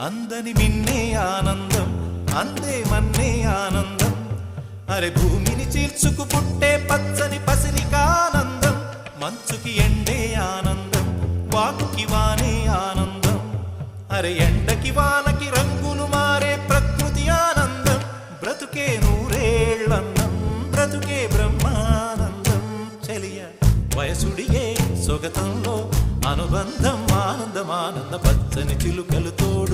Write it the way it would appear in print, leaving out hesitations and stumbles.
అందని మిన్నే ఆనందం, అందే మన్నే ఆనందం. అరే భూమిని చీల్చుకు పుట్టే పచ్చని పసిరికానందం. మంచుకి ఎండే ఆనందం, వాకుకి వానే ఆనందం. అరే ఎండకి వానకి రంగులు మారే ప్రకృతి ఆనందం. బ్రతుకే నూరేళ్ళన్నం, బ్రతుకే బ్రహ్మానందం. చెలియ వయసుడియే సొగతంలో అనుబంధం, ఆనందమానంద పచ్చని చిలుకలు తోడు.